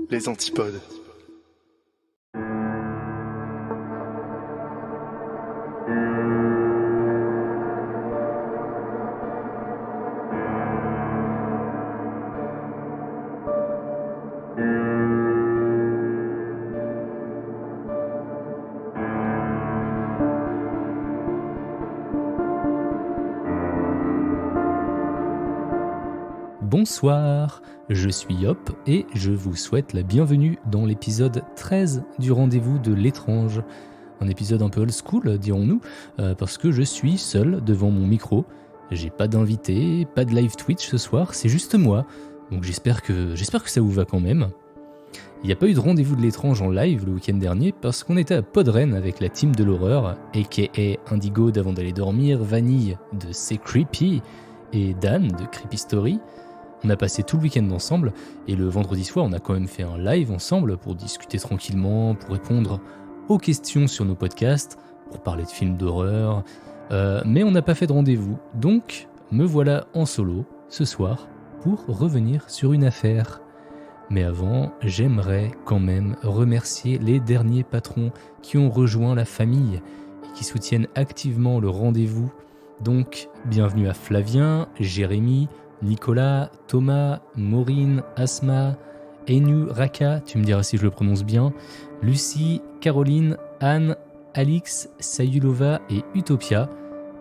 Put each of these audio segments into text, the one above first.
Les antipodes. Bonsoir, je suis Yop et je vous souhaite la bienvenue dans l'épisode 13 du Rendez-vous de l'étrange. Un épisode un peu old school, dirons-nous, parce que je suis seul devant mon micro. J'ai pas d'invité, pas de live Twitch ce soir, c'est juste moi. Donc j'espère que ça vous va quand même. Il n'y a pas eu de Rendez-vous de l'étrange en live le week-end dernier parce qu'on était à Podren avec la team de l'horreur, aka Indigo d'Avant d'aller dormir, Vanille de C'est Creepy et Dan de Creepy Story. On a passé tout le week-end ensemble et le vendredi soir on a quand même fait un live ensemble pour discuter tranquillement, pour répondre aux questions sur nos podcasts, pour parler de films d'horreur, mais on n'a pas fait de rendez-vous, donc me voilà en solo ce soir pour revenir sur une affaire. Mais avant, j'aimerais quand même remercier les derniers patrons qui ont rejoint la famille et qui soutiennent activement le rendez-vous. Donc, bienvenue à Flavien, Jérémy, Nicolas, Thomas, Maureen, Asma, Enu, Raka, tu me diras si je le prononce bien, Lucie, Caroline, Anne, Alix, Sayulova et Utopia.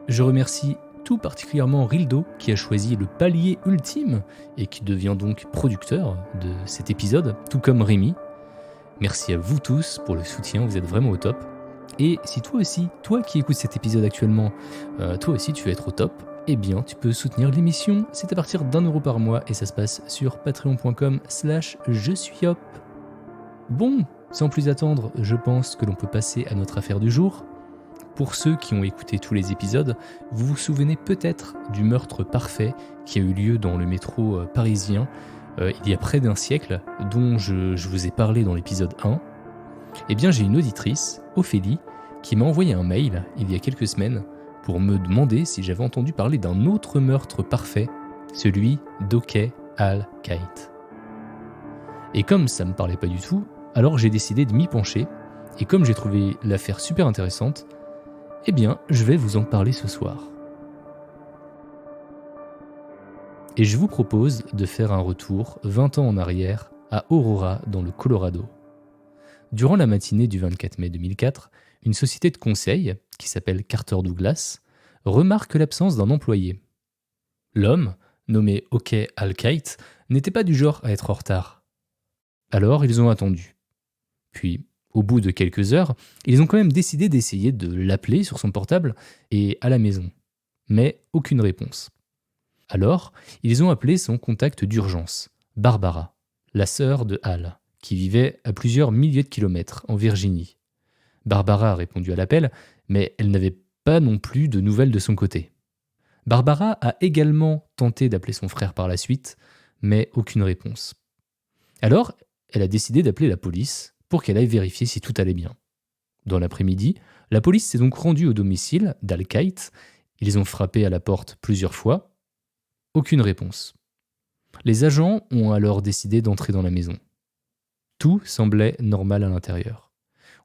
Je remercie tout particulièrement Rildo qui a choisi le palier ultime et qui devient donc producteur de cet épisode, tout comme Rémi. Merci à vous tous pour le soutien, vous êtes vraiment au top. Et si toi aussi, toi qui écoutes cet épisode actuellement, toi aussi tu veux être au top, eh bien tu peux soutenir l'émission, c'est à partir d'1€ par mois et ça se passe sur patreon.com/je-suis-hop. Bon, sans plus attendre, je pense que l'on peut passer à notre affaire du jour. Pour ceux qui ont écouté tous les épisodes, vous vous souvenez peut-être du meurtre parfait qui a eu lieu dans le métro parisien il y a près d'un siècle, dont je vous ai parlé dans l'épisode 1. Eh bien j'ai une auditrice, Ophélie, qui m'a envoyé un mail il y a quelques semaines pour me demander si j'avais entendu parler d'un autre meurtre parfait, celui d'Okeh Al-Khaït. Et comme ça me parlait pas du tout, alors j'ai décidé de m'y pencher, et comme j'ai trouvé l'affaire super intéressante, eh bien je vais vous en parler ce soir. Et je vous propose de faire un retour 20 ans en arrière à Aurora dans le Colorado. Durant la matinée du 24 mai 2004, une société de conseil, qui s'appelle Carter Douglas, remarque l'absence d'un employé. L'homme, nommé Okeh Al-Khaït, n'était pas du genre à être en retard. Alors ils ont attendu. Puis, au bout de quelques heures, ils ont quand même décidé d'essayer de l'appeler sur son portable et à la maison. Mais aucune réponse. Alors, ils ont appelé son contact d'urgence, Barbara, la sœur de Al, qui vivait à plusieurs milliers de kilomètres en Virginie. Barbara a répondu à l'appel, mais elle n'avait pas non plus de nouvelles de son côté. Barbara a également tenté d'appeler son frère par la suite, mais aucune réponse. Alors, elle a décidé d'appeler la police pour qu'elle aille vérifier si tout allait bien. Dans l'après-midi, la police s'est donc rendue au domicile d'Al-Khaït. Ils ont frappé à la porte plusieurs fois. Aucune réponse. Les agents ont alors décidé d'entrer dans la maison. Tout semblait normal à l'intérieur.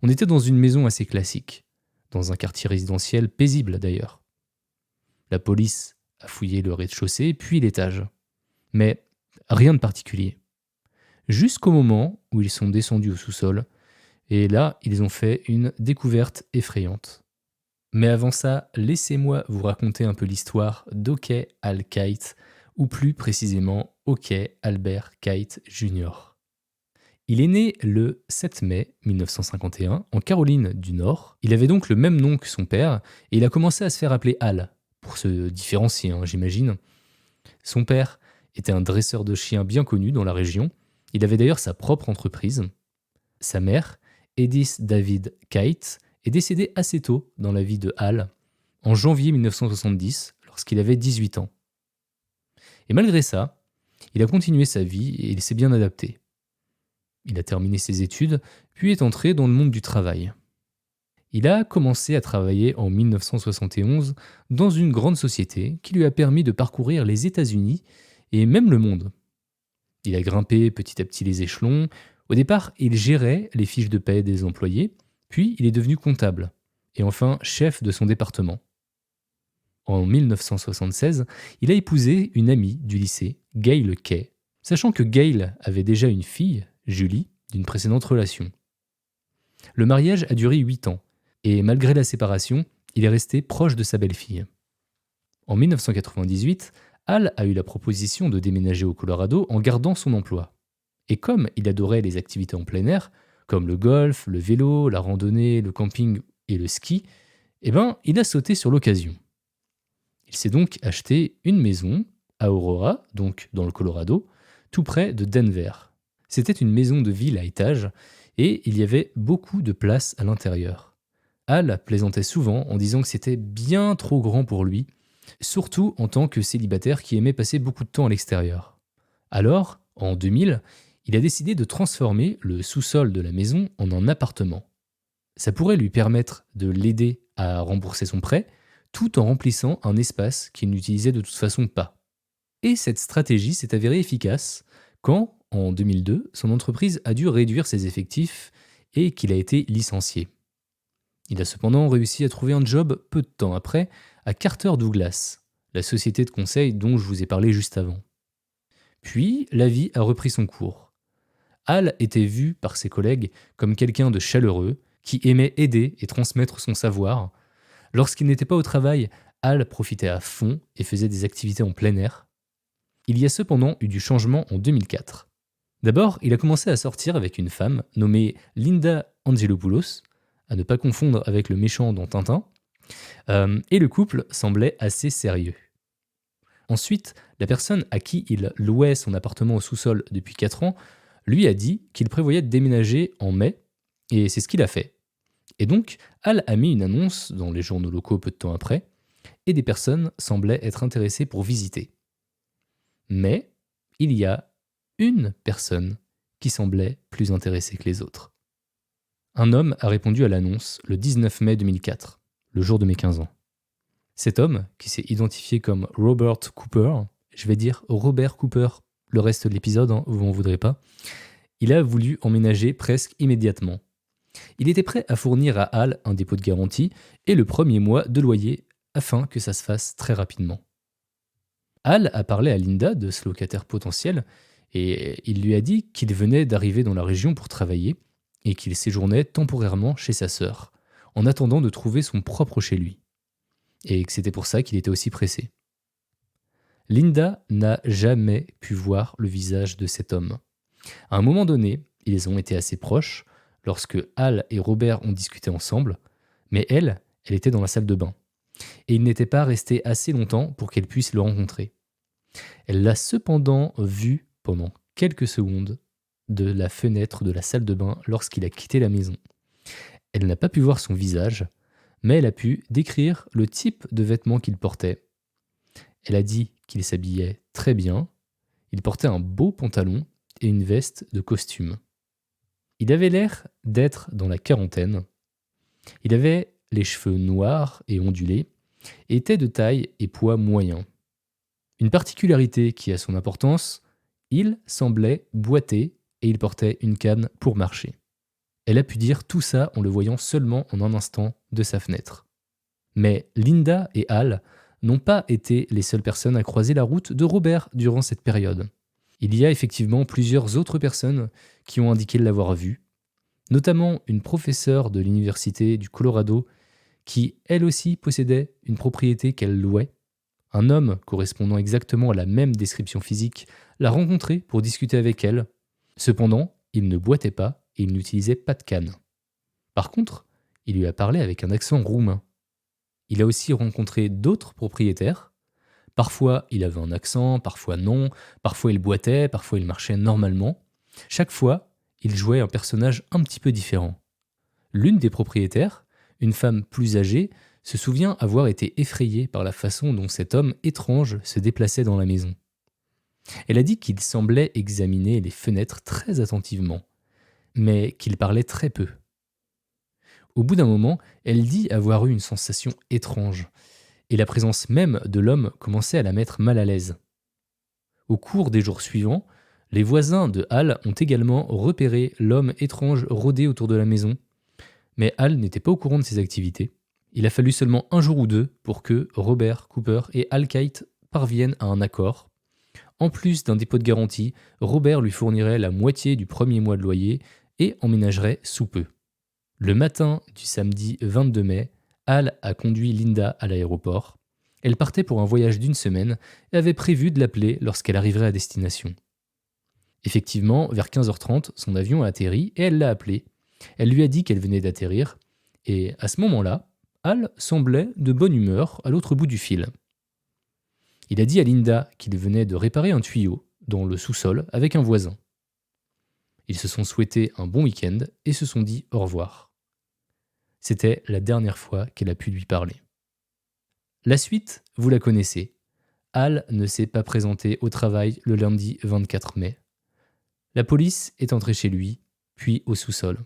On était dans une maison assez classique, dans un quartier résidentiel paisible d'ailleurs. La police a fouillé le rez-de-chaussée puis l'étage. Mais rien de particulier. Jusqu'au moment où ils sont descendus au sous-sol, et là, ils ont fait une découverte effrayante. Mais avant ça, laissez-moi vous raconter un peu l'histoire d'Okeh Al-Khaït, ou plus précisément Okeh Albert Khaït Jr. Il est né le 7 mai 1951 en Caroline du Nord. Il avait donc le même nom que son père et il a commencé à se faire appeler Al, pour se différencier, j'imagine. Son père était un dresseur de chiens bien connu dans la région. Il avait d'ailleurs sa propre entreprise. Sa mère, Edith David Khaït, est décédé assez tôt dans la vie de Al, en janvier 1970, lorsqu'il avait 18 ans. Et malgré ça, il a continué sa vie et il s'est bien adapté. Il a terminé ses études, puis est entré dans le monde du travail. Il a commencé à travailler en 1971 dans une grande société qui lui a permis de parcourir les États-Unis et même le monde. Il a grimpé petit à petit les échelons. Au départ, il gérait les fiches de paie des employés, puis il est devenu comptable, et enfin chef de son département. En 1976, il a épousé une amie du lycée, Gail Kay, sachant que Gail avait déjà une fille, Julie, d'une précédente relation. Le mariage a duré 8 ans, et malgré la séparation, il est resté proche de sa belle-fille. En 1998, Hal a eu la proposition de déménager au Colorado en gardant son emploi. Et comme il adorait les activités en plein air, comme le golf, le vélo, la randonnée, le camping et le ski, il a sauté sur l'occasion. Il s'est donc acheté une maison à Aurora, donc dans le Colorado, tout près de Denver. C'était une maison de ville à étages et il y avait beaucoup de place à l'intérieur. Hal plaisantait souvent en disant que c'était bien trop grand pour lui, surtout en tant que célibataire qui aimait passer beaucoup de temps à l'extérieur. Alors, en 2000, il a décidé de transformer le sous-sol de la maison en un appartement. Ça pourrait lui permettre de l'aider à rembourser son prêt, tout en remplissant un espace qu'il n'utilisait de toute façon pas. Et cette stratégie s'est avérée efficace quand, en 2002, son entreprise a dû réduire ses effectifs et qu'il a été licencié. Il a cependant réussi à trouver un job peu de temps après à Carter Douglas, la société de conseil dont je vous ai parlé juste avant. Puis, la vie a repris son cours. Hal était vu par ses collègues comme quelqu'un de chaleureux, qui aimait aider et transmettre son savoir. Lorsqu'il n'était pas au travail, Hal profitait à fond et faisait des activités en plein air. Il y a cependant eu du changement en 2004. D'abord, il a commencé à sortir avec une femme nommée Linda Angelopoulos, à ne pas confondre avec le méchant dans Tintin, et le couple semblait assez sérieux. Ensuite, la personne à qui il louait son appartement au sous-sol depuis 4 ans lui a dit qu'il prévoyait de déménager en mai, et c'est ce qu'il a fait. Et donc, Hal a mis une annonce dans les journaux locaux peu de temps après, et des personnes semblaient être intéressées pour visiter. Mais il y a une personne qui semblait plus intéressée que les autres. Un homme a répondu à l'annonce le 19 mai 2004, le jour de mes 15 ans. Cet homme, qui s'est identifié comme Robert Cooper, je vais dire Robert Cooper le reste de l'épisode, vous m'en voudrez pas, il a voulu emménager presque immédiatement. Il était prêt à fournir à Hal un dépôt de garantie et le premier mois de loyer afin que ça se fasse très rapidement. Hal a parlé à Linda de ce locataire potentiel et il lui a dit qu'il venait d'arriver dans la région pour travailler et qu'il séjournait temporairement chez sa sœur, en attendant de trouver son propre chez lui. Et que c'était pour ça qu'il était aussi pressé. Linda n'a jamais pu voir le visage de cet homme. À un moment donné, ils ont été assez proches lorsque Hal et Robert ont discuté ensemble, mais elle était dans la salle de bain. Et il n'était pas resté assez longtemps pour qu'elle puisse le rencontrer. Elle l'a cependant vu pendant quelques secondes de la fenêtre de la salle de bain lorsqu'il a quitté la maison. Elle n'a pas pu voir son visage, mais elle a pu décrire le type de vêtements qu'il portait. Elle a dit qu'il s'habillait très bien, il portait un beau pantalon et une veste de costume. Il avait l'air d'être dans la quarantaine. Il avait les cheveux noirs et ondulés, et était de taille et poids moyen. Une particularité qui a son importance, il semblait boiter et il portait une canne pour marcher. Elle a pu dire tout ça en le voyant seulement en un instant de sa fenêtre. Mais Linda et Hal n'ont pas été les seules personnes à croiser la route de Robert durant cette période. Il y a effectivement plusieurs autres personnes qui ont indiqué l'avoir vu, notamment une professeure de l'université du Colorado qui, elle aussi, possédait une propriété qu'elle louait. Un homme correspondant exactement à la même description physique l'a rencontrée pour discuter avec elle. Cependant, il ne boitait pas et il n'utilisait pas de canne. Par contre, il lui a parlé avec un accent roumain. Il a aussi rencontré d'autres propriétaires. Parfois, il avait un accent, parfois non, parfois il boitait, parfois il marchait normalement. Chaque fois, il jouait un personnage un petit peu différent. L'une des propriétaires, une femme plus âgée, se souvient avoir été effrayée par la façon dont cet homme étrange se déplaçait dans la maison. Elle a dit qu'il semblait examiner les fenêtres très attentivement, mais qu'il parlait très peu. Au bout d'un moment, elle dit avoir eu une sensation étrange, et la présence même de l'homme commençait à la mettre mal à l'aise. Au cours des jours suivants, Les voisins de Hal ont également repéré l'homme étrange rôder autour de la maison, mais Hal n'était pas au courant de ses activités. Il a fallu seulement un jour ou deux pour que Robert Cooper et Hal Kite parviennent à un accord. En plus d'un dépôt de garantie, Robert lui fournirait la moitié du premier mois de loyer et emménagerait sous peu. Le matin du samedi 22 mai, Hal a conduit Linda à l'aéroport. Elle partait pour un voyage d'une semaine et avait prévu de l'appeler lorsqu'elle arriverait à destination. Effectivement, vers 15h30, son avion a atterri et elle l'a appelé. Elle lui a dit qu'elle venait d'atterrir et à ce moment-là, Hal semblait de bonne humeur à l'autre bout du fil. Il a dit à Linda qu'il venait de réparer un tuyau dans le sous-sol avec un voisin. Ils se sont souhaités un bon week-end et se sont dit au revoir. C'était la dernière fois qu'elle a pu lui parler. La suite, vous la connaissez. Hal ne s'est pas présenté au travail le lundi 24 mai. La police est entrée chez lui, puis au sous-sol.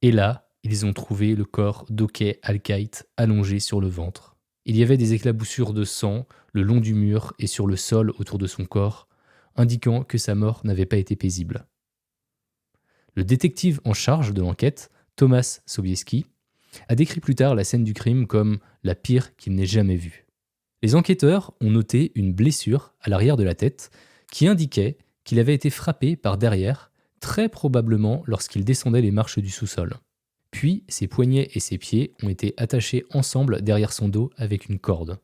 Et là, ils ont trouvé le corps d'Okey Hal Kite allongé sur le ventre. Il y avait des éclaboussures de sang le long du mur et sur le sol autour de son corps, indiquant que sa mort n'avait pas été paisible. Le détective en charge de l'enquête, Thomas Sobieski, a décrit plus tard la scène du crime comme la pire qu'il n'ait jamais vue. Les enquêteurs ont noté une blessure à l'arrière de la tête qui indiquait qu'il avait été frappé par derrière, très probablement lorsqu'il descendait les marches du sous-sol. Puis, ses poignets et ses pieds ont été attachés ensemble derrière son dos avec une corde.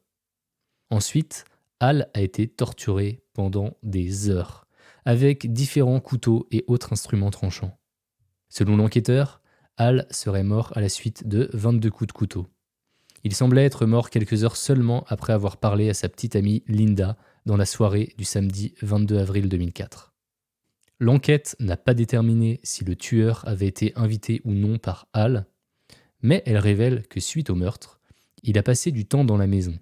Ensuite, Hal a été torturé pendant des heures, avec différents couteaux et autres instruments tranchants. Selon l'enquêteur, Hal serait mort à la suite de 22 coups de couteau. Il semblait être mort quelques heures seulement après avoir parlé à sa petite amie Linda dans la soirée du samedi 22 avril 2004. L'enquête n'a pas déterminé si le tueur avait été invité ou non par Hal, mais elle révèle que suite au meurtre, il a passé du temps dans la maison.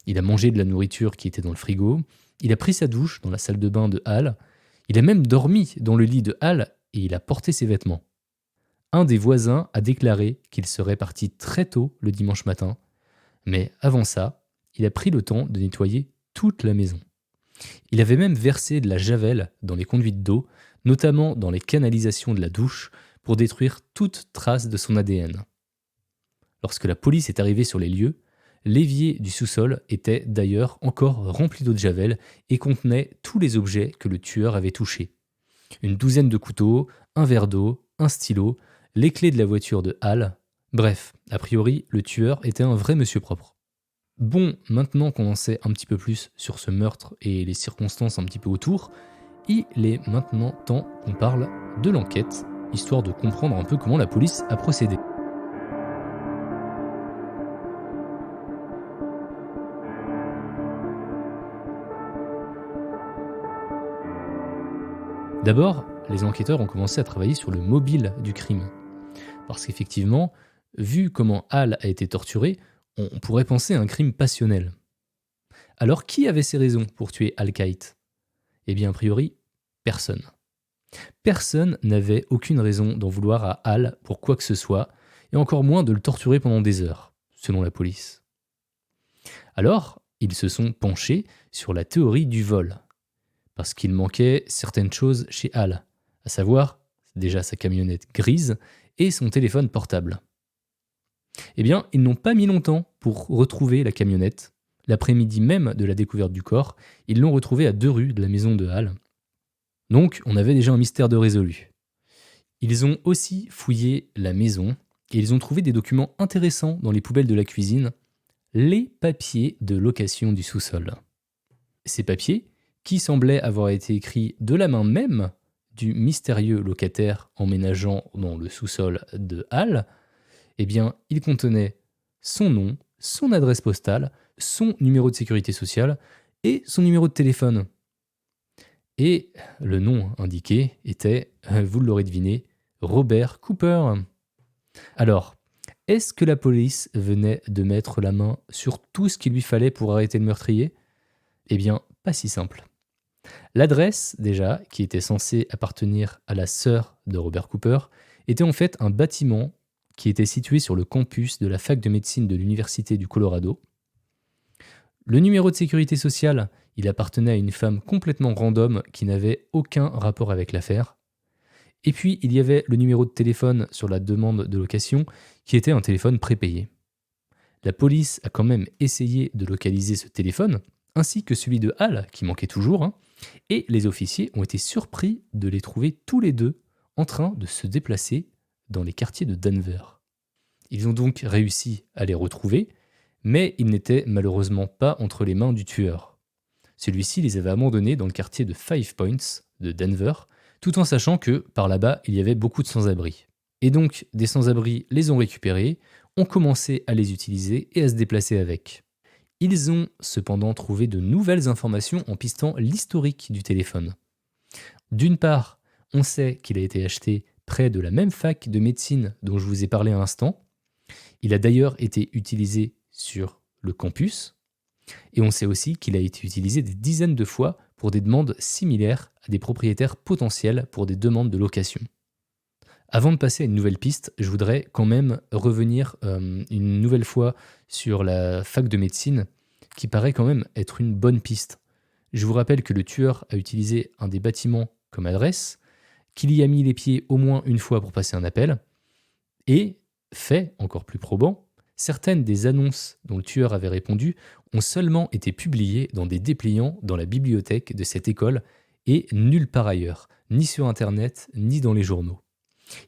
Il a mangé de la nourriture qui était dans le frigo, il a pris sa douche dans la salle de bain de Hal, il a même dormi dans le lit de Hal et il a porté ses vêtements. Un des voisins a déclaré qu'il serait parti très tôt le dimanche matin, mais avant ça, il a pris le temps de nettoyer toute la maison. Il avait même versé de la javel dans les conduites d'eau, notamment dans les canalisations de la douche, pour détruire toute trace de son ADN. Lorsque la police est arrivée sur les lieux, l'évier du sous-sol était d'ailleurs encore rempli d'eau de javel et contenait tous les objets que le tueur avait touchés. Une douzaine de couteaux, un verre d'eau, un stylo, les clés de la voiture de Hal. Bref, a priori, le tueur était un vrai monsieur propre. Bon, maintenant qu'on en sait un petit peu plus sur ce meurtre et les circonstances un petit peu autour, il est maintenant temps qu'on parle de l'enquête, histoire de comprendre un peu comment la police a procédé. D'abord, les enquêteurs ont commencé à travailler sur le mobile du crime. Parce qu'effectivement, vu comment Hal a été torturé, on pourrait penser à un crime passionnel. Alors qui avait ses raisons pour tuer Hal Kite ? Eh bien, a priori, personne. Personne n'avait aucune raison d'en vouloir à Hal pour quoi que ce soit, et encore moins de le torturer pendant des heures, selon la police. Alors, ils se sont penchés sur la théorie du vol, parce qu'il manquait certaines choses chez Hal, à savoir déjà sa camionnette grise et son téléphone portable. Eh bien, ils n'ont pas mis longtemps pour retrouver la camionnette. L'après-midi même de la découverte du corps, ils l'ont retrouvée à 2 rues de la maison de Hal. Donc, on avait déjà un mystère de résolu. Ils ont aussi fouillé la maison et ils ont trouvé des documents intéressants dans les poubelles de la cuisine, les papiers de location du sous-sol. Ces papiers, qui semblaient avoir été écrits de la main même du mystérieux locataire emménageant dans le sous-sol de Hal, eh bien, ils contenaient son nom, son adresse postale, son numéro de sécurité sociale et son numéro de téléphone. Et le nom indiqué était, vous l'aurez deviné, Robert Cooper. Alors, est-ce que la police venait de mettre la main sur tout ce qu'il lui fallait pour arrêter le meurtrier ? Eh bien, pas si simple. L'adresse, déjà, qui était censée appartenir à la sœur de Robert Cooper, était en fait un bâtiment qui était situé sur le campus de la fac de médecine de l'Université du Colorado. Le numéro de sécurité sociale, Il appartenait à une femme complètement random qui n'avait aucun rapport avec l'affaire. Et puis, il y avait le numéro de téléphone sur la demande de location qui était un téléphone prépayé. La police a quand même essayé de localiser ce téléphone, ainsi que celui de Hal, qui manquait toujours, hein, et les officiers ont été surpris de les trouver tous les deux en train de se déplacer dans les quartiers de Denver. Ils ont donc réussi à les retrouver, mais ils n'étaient malheureusement pas entre les mains du tueur. Celui-ci les avait abandonnés dans le quartier de Five Points de Denver, tout en sachant que par là-bas, il y avait beaucoup de sans-abri. Et donc, des sans-abri les ont récupérés, ont commencé à les utiliser et à se déplacer avec. Ils ont cependant trouvé de nouvelles informations en pistant l'historique du téléphone. D'une part, on sait qu'il a été acheté près de la même fac de médecine dont je vous ai parlé à l'instant. Il a d'ailleurs été utilisé sur le campus. Et on sait aussi qu'il a été utilisé des dizaines de fois pour des demandes similaires à des propriétaires potentiels pour des demandes de location. Avant de passer à une nouvelle piste, je voudrais quand même revenir une nouvelle fois sur la fac de médecine, qui paraît quand même être une bonne piste. Je vous rappelle que le tueur a utilisé un des bâtiments comme adresse, qu'il y a mis les pieds au moins une fois pour passer un appel, et, fait encore plus probant, certaines des annonces dont le tueur avait répondu ont seulement été publiées dans des dépliants dans la bibliothèque de cette école et nulle part ailleurs, ni sur Internet, ni dans les journaux.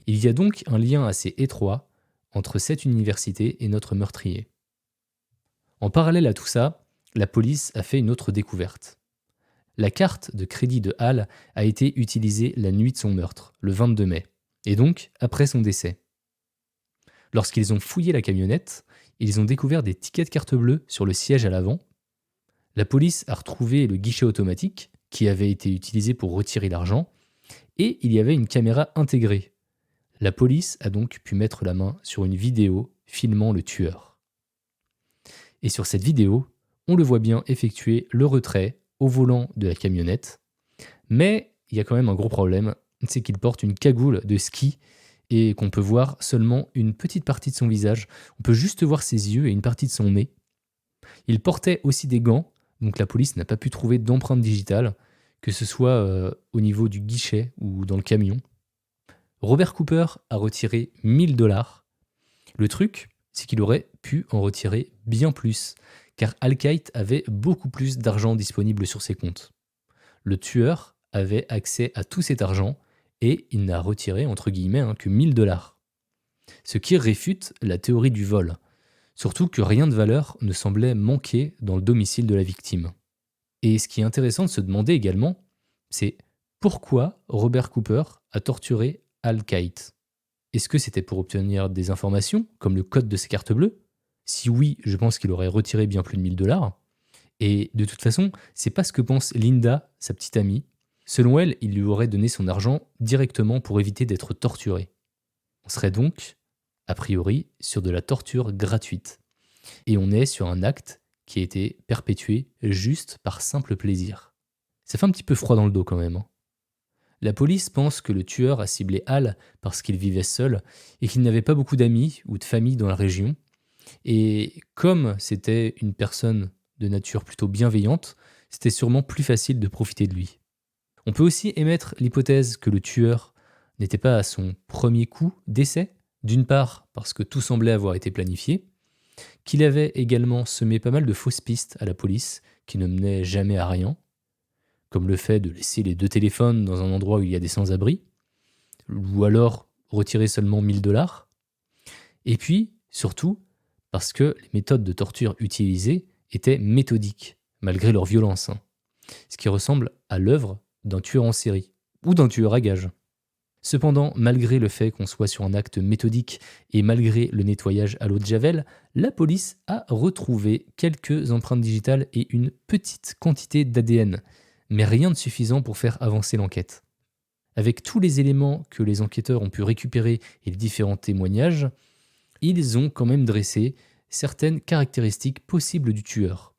Il y a donc un lien assez étroit entre cette université et notre meurtrier. En parallèle à tout ça, la police a fait une autre découverte. La carte de crédit de Hal a été utilisée la nuit de son meurtre, le 22 mai, et donc après son décès. Lorsqu'ils ont fouillé la camionnette, ils ont découvert des tickets de carte bleue sur le siège à l'avant. La police a retrouvé le guichet automatique qui avait été utilisé pour retirer l'argent, et il y avait une caméra intégrée. La police a donc pu mettre la main sur une vidéo filmant le tueur. Et sur cette vidéo, on le voit bien effectuer le retrait au volant de la camionnette. Mais il y a quand même un gros problème, c'est qu'il porte une cagoule de ski et qu'on peut voir seulement une petite partie de son visage. On peut juste voir ses yeux et une partie de son nez. Il portait aussi des gants, donc la police n'a pas pu trouver d'empreinte digitale, que ce soit au niveau du guichet ou dans le camion. Robert Cooper a retiré 1000 $. Le truc, c'est qu'il aurait pu en retirer bien plus, car Al-Qaït avait beaucoup plus d'argent disponible sur ses comptes. Le tueur avait accès à tout cet argent et il n'a retiré, entre guillemets, que 1000 $. Ce qui réfute la théorie du vol, surtout que rien de valeur ne semblait manquer dans le domicile de la victime. Et ce qui est intéressant de se demander également, c'est pourquoi Robert Cooper a torturé Al-Qaït. Est-ce que c'était pour obtenir des informations, comme le code de ses cartes bleues? Si oui, je pense qu'il aurait retiré bien plus de 1000 $. Et de toute façon, c'est pas ce que pense Linda, sa petite amie. Selon elle, il lui aurait donné son argent directement pour éviter d'être torturé. On serait donc, a priori, sur de la torture gratuite. Et on est sur un acte qui a été perpétué juste par simple plaisir. Ça fait un petit peu froid dans le dos quand même, hein. La police pense que le tueur a ciblé Hal parce qu'il vivait seul et qu'il n'avait pas beaucoup d'amis ou de famille dans la région. Et comme c'était une personne de nature plutôt bienveillante, c'était sûrement plus facile de profiter de lui. On peut aussi émettre l'hypothèse que le tueur n'était pas à son premier coup d'essai, d'une part parce que tout semblait avoir été planifié, qu'il avait également semé pas mal de fausses pistes à la police qui ne menaient jamais à rien, comme le fait de laisser les 2 téléphones dans un endroit où il y a des sans-abri, ou alors retirer seulement 1000 $. Et puis, surtout, parce que les méthodes de torture utilisées étaient méthodiques, malgré leur violence, hein. Ce qui ressemble à l'œuvre d'un tueur en série, ou d'un tueur à gages. Cependant, malgré le fait qu'on soit sur un acte méthodique et malgré le nettoyage à l'eau de Javel, la police a retrouvé quelques empreintes digitales et une petite quantité d'ADN, mais rien de suffisant pour faire avancer l'enquête. Avec tous les éléments que les enquêteurs ont pu récupérer et les différents témoignages, ils ont quand même dressé certaines caractéristiques possibles du tueur.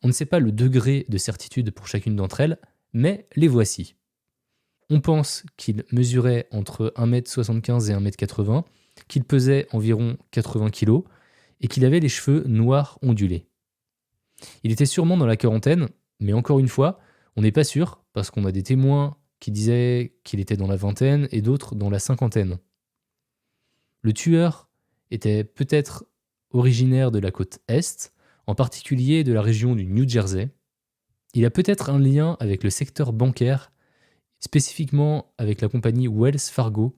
On ne sait pas le degré de certitude pour chacune d'entre elles, mais les voici. On pense qu'il mesurait entre 1,75 m et 1,80 m, qu'il pesait environ 80 kg et qu'il avait les cheveux noirs ondulés. Il était sûrement dans la quarantaine, Mais encore une fois, on n'est pas sûr parce qu'on a des témoins qui disaient qu'il était dans la vingtaine et d'autres dans la cinquantaine. Le tueur était peut-être originaire de la côte Est, en particulier de la région du New Jersey. Il a peut-être un lien avec le secteur bancaire, spécifiquement avec la compagnie Wells Fargo,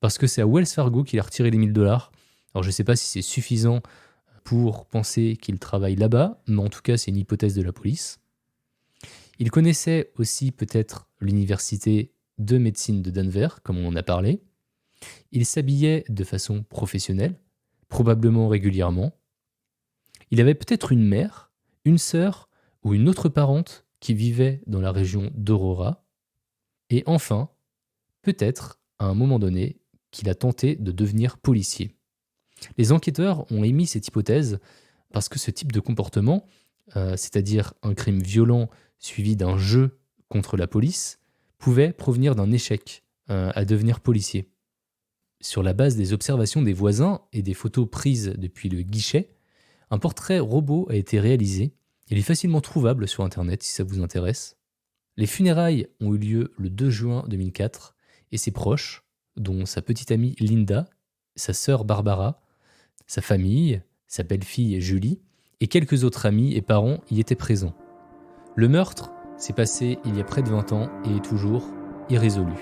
parce que c'est à Wells Fargo qu'il a retiré les 1000 $. Alors je ne sais pas si c'est suffisant pour penser qu'il travaille là-bas, mais en tout cas c'est une hypothèse de la police. Il connaissait aussi peut-être l'université de médecine de Denver, comme on en a parlé. Il s'habillait de façon professionnelle, probablement régulièrement. Il avait peut-être une mère, une sœur ou une autre parente qui vivait dans la région d'Aurora. Et enfin, peut-être, à un moment donné, qu'il a tenté de devenir policier. Les enquêteurs ont émis cette hypothèse parce que ce type de comportement, c'est-à-dire un crime violent suivi d'un jeu contre la police, pouvait provenir d'un échec à devenir policier. Sur la base des observations des voisins et des photos prises depuis le guichet, un portrait robot a été réalisé. Il est facilement trouvable sur Internet si ça vous intéresse. Les funérailles ont eu lieu le 2 juin 2004 et ses proches, dont sa petite amie Linda, sa sœur Barbara, sa famille, sa belle-fille Julie et quelques autres amis et parents y étaient présents. Le meurtre s'est passé il y a près de 20 ans et est toujours irrésolu.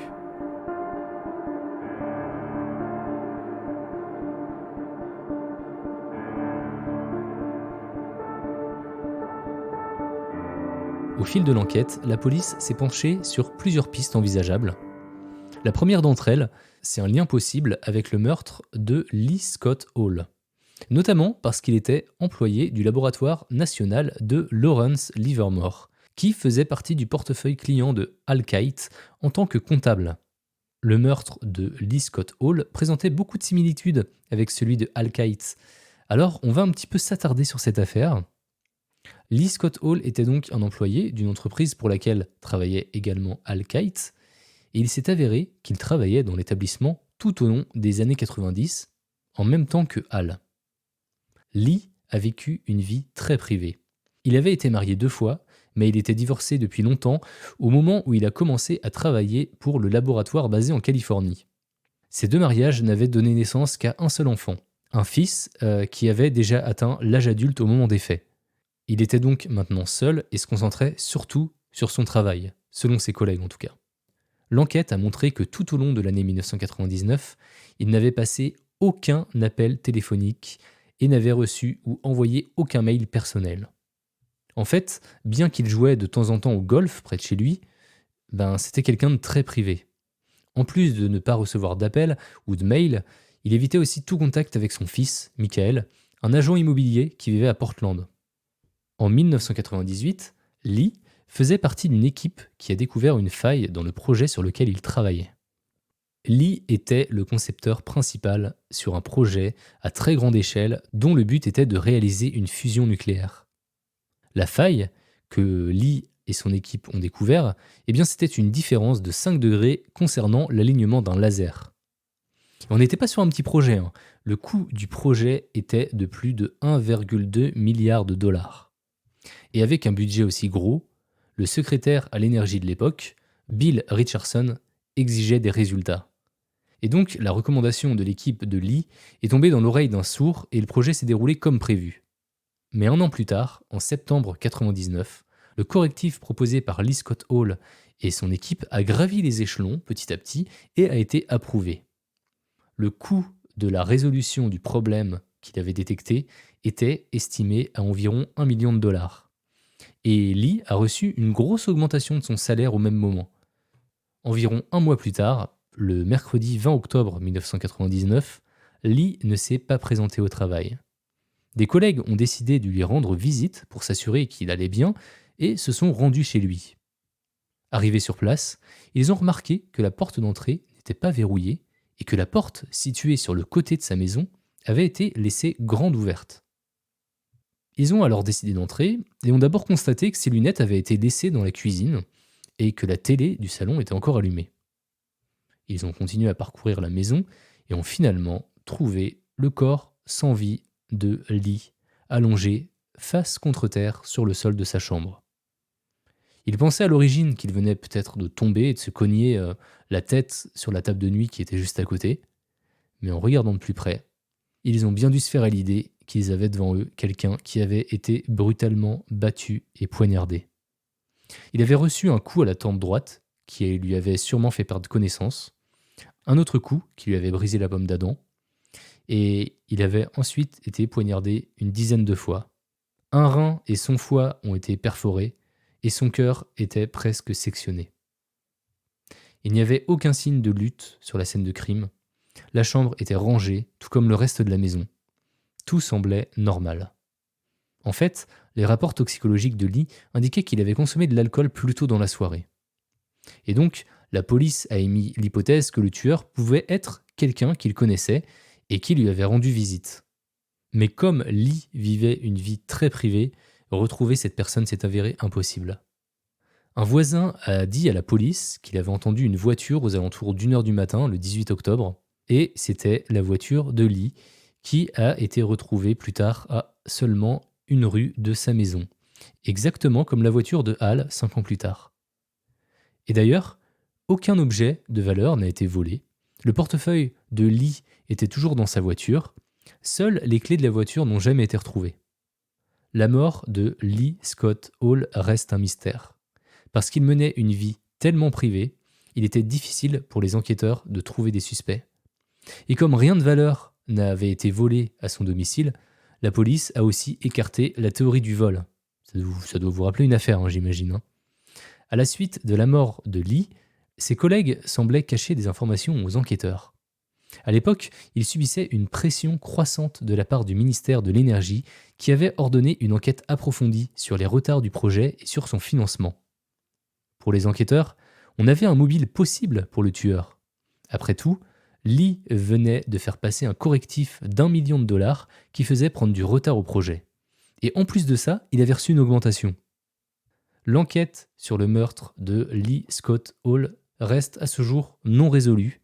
Au fil de l'enquête, la police s'est penchée sur plusieurs pistes envisageables. La première d'entre elles, c'est un lien possible avec le meurtre de Lee Scott Hall, notamment parce qu'il était employé du laboratoire national de Lawrence Livermore, qui faisait partie du portefeuille client de Al Kite en tant que comptable. Le meurtre de Lee Scott Hall présentait beaucoup de similitudes avec celui de Al Kite. Alors, on va un petit peu s'attarder sur cette affaire. Lee Scott Hall était donc un employé d'une entreprise pour laquelle travaillait également Al Kite, et il s'est avéré qu'il travaillait dans l'établissement tout au long des années 90, en même temps que Al. Lee a vécu une vie très privée. Il avait été marié 2 fois, mais il était divorcé depuis longtemps au moment où il a commencé à travailler pour le laboratoire basé en Californie. Ces 2 mariages n'avaient donné naissance qu'à un seul enfant, un fils qui avait déjà atteint l'âge adulte au moment des faits. Il était donc maintenant seul et se concentrait surtout sur son travail, selon ses collègues en tout cas. L'enquête a montré que tout au long de l'année 1999, il n'avait passé aucun appel téléphonique et n'avait reçu ou envoyé aucun mail personnel. En fait, bien qu'il jouait de temps en temps au golf près de chez lui, c'était quelqu'un de très privé. En plus de ne pas recevoir d'appels ou de mails, il évitait aussi tout contact avec son fils, Michael, un agent immobilier qui vivait à Portland. En 1998, Lee faisait partie d'une équipe qui a découvert une faille dans le projet sur lequel il travaillait. Lee était le concepteur principal sur un projet à très grande échelle dont le but était de réaliser une fusion nucléaire. La faille que Lee et son équipe ont découvert, c'était une différence de 5 degrés concernant l'alignement d'un laser. On n'était pas sur un petit projet, hein. Le coût du projet était de plus de 1,2 milliard de dollars. Et avec un budget aussi gros, le secrétaire à l'énergie de l'époque, Bill Richardson, exigeait des résultats. Et donc, la recommandation de l'équipe de Lee est tombée dans l'oreille d'un sourd et le projet s'est déroulé comme prévu. Mais 1 an plus tard, en septembre 1999, le correctif proposé par Lee Scott Hall et son équipe a gravi les échelons petit à petit et a été approuvé. Le coût de la résolution du problème qu'il avait détecté était estimé à environ 1 million de dollars. Et Lee a reçu une grosse augmentation de son salaire au même moment. Environ 1 mois plus tard, le mercredi 20 octobre 1999, Lee ne s'est pas présenté au travail. Des collègues ont décidé de lui rendre visite pour s'assurer qu'il allait bien et se sont rendus chez lui. Arrivés sur place, ils ont remarqué que la porte d'entrée n'était pas verrouillée et que la porte située sur le côté de sa maison avait été laissée grande ouverte. Ils ont alors décidé d'entrer et ont d'abord constaté que ses lunettes avaient été laissées dans la cuisine et que la télé du salon était encore allumée. Ils ont continué à parcourir la maison et ont finalement trouvé le corps sans vie de Lee, allongé face contre terre sur le sol de sa chambre. Il pensait à l'origine qu'il venait peut-être de tomber et de se cogner la tête sur la table de nuit qui était juste à côté, mais en regardant de plus près, ils ont bien dû se faire à l'idée qu'ils avaient devant eux quelqu'un qui avait été brutalement battu et poignardé. Il avait reçu un coup à la tempe droite, qui lui avait sûrement fait perdre connaissance, un autre coup qui lui avait brisé la pomme d'Adam, et il avait ensuite été poignardé une dizaine de fois. Un rein et son foie ont été perforés, et son cœur était presque sectionné. Il n'y avait aucun signe de lutte sur la scène de crime. La chambre était rangée, tout comme le reste de la maison. Tout semblait normal. En fait, les rapports toxicologiques de Lee indiquaient qu'il avait consommé de l'alcool plus tôt dans la soirée. Et donc, la police a émis l'hypothèse que le tueur pouvait être quelqu'un qu'il connaissait et qui lui avait rendu visite. Mais comme Lee vivait une vie très privée, retrouver cette personne s'est avéré impossible. Un voisin a dit à la police qu'il avait entendu une voiture aux alentours d'1h du matin, le 18 octobre, et c'était la voiture de Lee qui a été retrouvée plus tard à seulement une rue de sa maison, exactement comme la voiture de Hal 5 ans plus tard. Et d'ailleurs, aucun objet de valeur n'a été volé. Le portefeuille de Lee était toujours dans sa voiture. Seules les clés de la voiture n'ont jamais été retrouvées. La mort de Lee Scott Hall reste un mystère. Parce qu'il menait une vie tellement privée, il était difficile pour les enquêteurs de trouver des suspects. Et comme rien de valeur n'avait été volé à son domicile, la police a aussi écarté la théorie du vol. Ça doit vous rappeler une affaire, j'imagine. À la suite de la mort de Lee, ses collègues semblaient cacher des informations aux enquêteurs. À l'époque, il subissait une pression croissante de la part du ministère de l'Énergie qui avait ordonné une enquête approfondie sur les retards du projet et sur son financement. Pour les enquêteurs, on avait un mobile possible pour le tueur. Après tout, Lee venait de faire passer un correctif d'1 million de dollars qui faisait prendre du retard au projet. Et en plus de ça, il avait reçu une augmentation. L'enquête sur le meurtre de Lee Scott Hall reste à ce jour non résolue,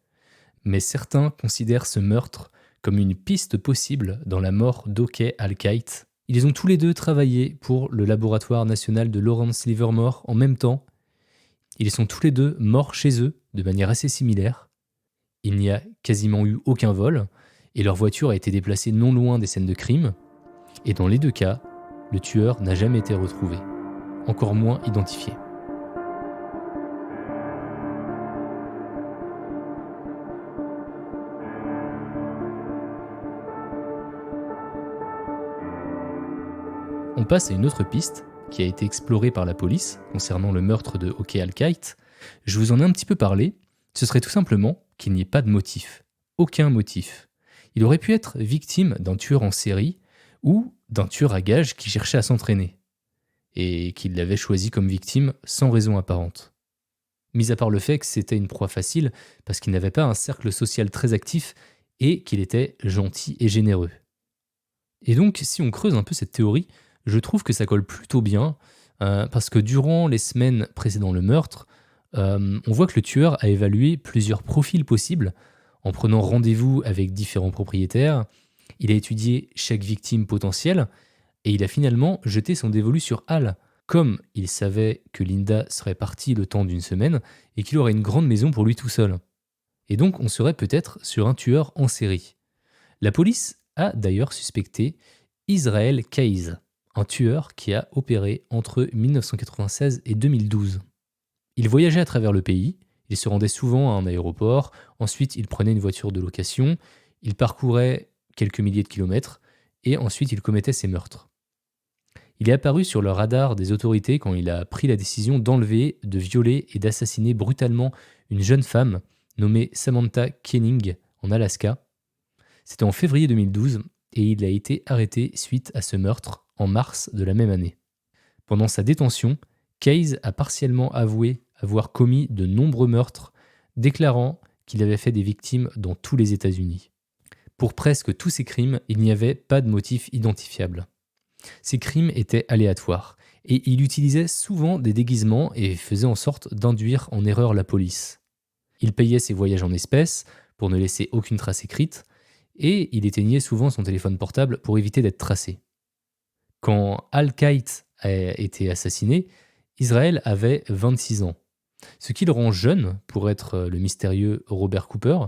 mais certains considèrent ce meurtre comme une piste possible dans la mort d'Okey Al-Kite. Ils ont tous les deux travaillé pour le laboratoire national de Lawrence Livermore en même temps. Ils sont tous les deux morts chez eux de manière assez similaire. Il n'y a quasiment eu aucun vol et leur voiture a été déplacée non loin des scènes de crime. Et dans les deux cas, le tueur n'a jamais été retrouvé, encore moins identifié. On passe à une autre piste qui a été explorée par la police concernant le meurtre de Okey Al-Kite. Je vous en ai un petit peu parlé. Ce serait tout simplement qu'il n'y ait pas de motif. Aucun motif. Il aurait pu être victime d'un tueur en série ou d'un tueur à gages qui cherchait à s'entraîner et qu'il l'avait choisi comme victime sans raison apparente. Mis à part le fait que c'était une proie facile parce qu'il n'avait pas un cercle social très actif et qu'il était gentil et généreux. Et donc, si on creuse un peu cette théorie, je trouve que ça colle plutôt bien, parce que durant les semaines précédant le meurtre, on voit que le tueur a évalué plusieurs profils possibles en prenant rendez-vous avec différents propriétaires. Il a étudié chaque victime potentielle et il a finalement jeté son dévolu sur Hal. Comme il savait que Linda serait partie le temps d'une semaine et qu'il aurait une grande maison pour lui tout seul. Et donc on serait peut-être sur un tueur en série. La police a d'ailleurs suspecté Israel Keyes, un tueur qui a opéré entre 1996 et 2012. Il voyageait à travers le pays, il se rendait souvent à un aéroport, ensuite il prenait une voiture de location, il parcourait quelques milliers de kilomètres et ensuite il commettait ses meurtres. Il est apparu sur le radar des autorités quand il a pris la décision d'enlever, de violer et d'assassiner brutalement une jeune femme nommée Samantha Kenning en Alaska. C'était en février 2012 et il a été arrêté suite à ce meurtre en mars de la même année. Pendant sa détention, Keyes a partiellement avoué avoir commis de nombreux meurtres, déclarant qu'il avait fait des victimes dans tous les États-Unis. Pour presque tous ces crimes, il n'y avait pas de motif identifiable. Ces crimes étaient aléatoires, et il utilisait souvent des déguisements et faisait en sorte d'induire en erreur la police. Il payait ses voyages en espèces pour ne laisser aucune trace écrite, et il éteignait souvent son téléphone portable pour éviter d'être tracé. Quand Al-Kite a été assassiné, Israël avait 26 ans, ce qui le rend jeune pour être le mystérieux Robert Cooper,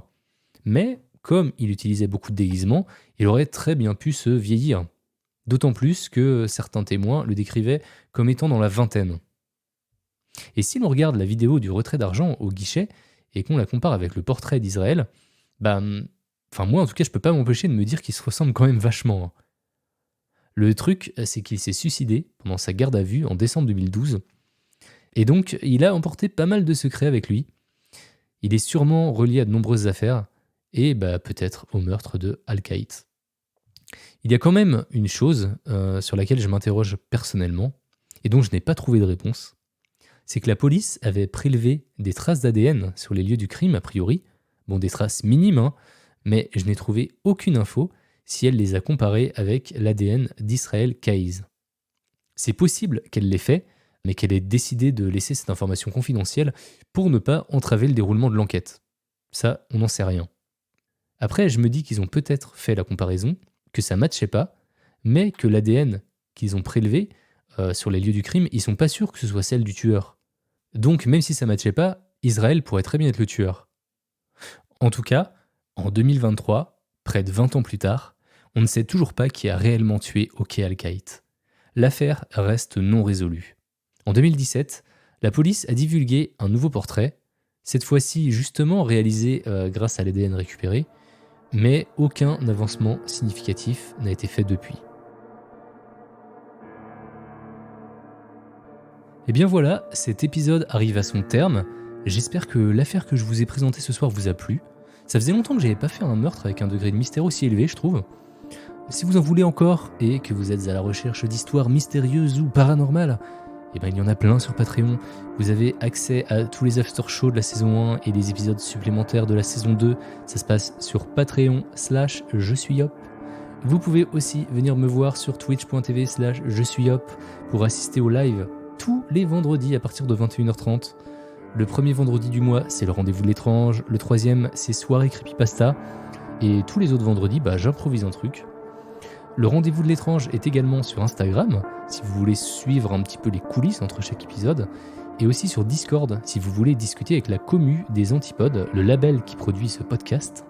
mais comme il utilisait beaucoup de déguisements, il aurait très bien pu se vieillir. D'autant plus que certains témoins le décrivaient comme étant dans la vingtaine. Et si l'on regarde la vidéo du retrait d'argent au guichet et qu'on la compare avec le portrait d'Israël, moi en tout cas je peux pas m'empêcher de me dire qu'il se ressemble quand même vachement. Le truc, c'est qu'il s'est suicidé pendant sa garde à vue en décembre 2012, et donc il a emporté pas mal de secrets avec lui. Il est sûrement relié à de nombreuses affaires, et peut-être au meurtre de Al-Qaïd. Il y a quand même une chose sur laquelle je m'interroge personnellement, et dont je n'ai pas trouvé de réponse, c'est que la police avait prélevé des traces d'ADN sur les lieux du crime, a priori, des traces minimes, mais je n'ai trouvé aucune info si elle les a comparées avec l'ADN d'Israël Kaïs. C'est possible qu'elle l'ait fait, mais qu'elle ait décidé de laisser cette information confidentielle pour ne pas entraver le déroulement de l'enquête. Ça, on n'en sait rien. Après, je me dis qu'ils ont peut-être fait la comparaison, que ça ne matchait pas, mais que l'ADN qu'ils ont prélevé sur les lieux du crime, ils sont pas sûrs que ce soit celle du tueur. Donc, même si ça ne matchait pas, Israël pourrait très bien être le tueur. En tout cas, en 2023, près de 20 ans plus tard, on ne sait toujours pas qui a réellement tué Oke Al-Qaïd. L'affaire reste non résolue. En 2017, la police a divulgué un nouveau portrait, cette fois-ci justement réalisé grâce à l'ADN récupéré, mais aucun avancement significatif n'a été fait depuis. Et bien voilà, cet épisode arrive à son terme. J'espère que l'affaire que je vous ai présentée ce soir vous a plu. Ça faisait longtemps que j'avais pas fait un meurtre avec un degré de mystère aussi élevé, je trouve. Si vous en voulez encore et que vous êtes à la recherche d'histoires mystérieuses ou paranormales, il y en a plein sur Patreon. Vous avez accès à tous les after-shows de la saison 1 et les épisodes supplémentaires de la saison 2. Ça se passe sur Patreon/JeSuisYop. Vous pouvez aussi venir me voir sur twitch.tv/JeSuisYop pour assister au live tous les vendredis à partir de 21h30. Le premier vendredi du mois, c'est le rendez-vous de l'étrange. Le troisième, c'est soirée creepypasta. Et tous les autres vendredis, j'improvise un truc. Le rendez-vous de l'étrange est également sur Instagram, si vous voulez suivre un petit peu les coulisses entre chaque épisode, et aussi sur Discord, si vous voulez discuter avec la commu des Antipodes, le label qui produit ce podcast.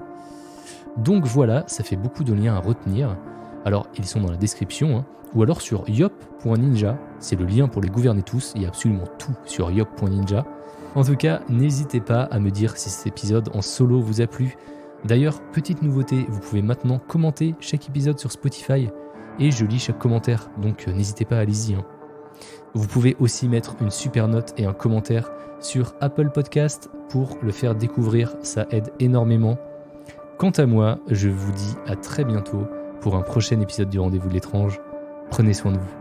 Donc voilà, ça fait beaucoup de liens à retenir. Alors, ils sont dans la description, ou alors sur yop.ninja, c'est le lien pour les gouverner tous, il y a absolument tout sur yop.ninja. En tout cas, n'hésitez pas à me dire si cet épisode en solo vous a plu. D'ailleurs, petite nouveauté, vous pouvez maintenant commenter chaque épisode sur Spotify et je lis chaque commentaire, donc n'hésitez pas, allez-y. Vous pouvez aussi mettre une super note et un commentaire sur Apple Podcast pour le faire découvrir, ça aide énormément. Quant à moi, je vous dis à très bientôt pour un prochain épisode du Rendez-vous de l'étrange. Prenez soin de vous.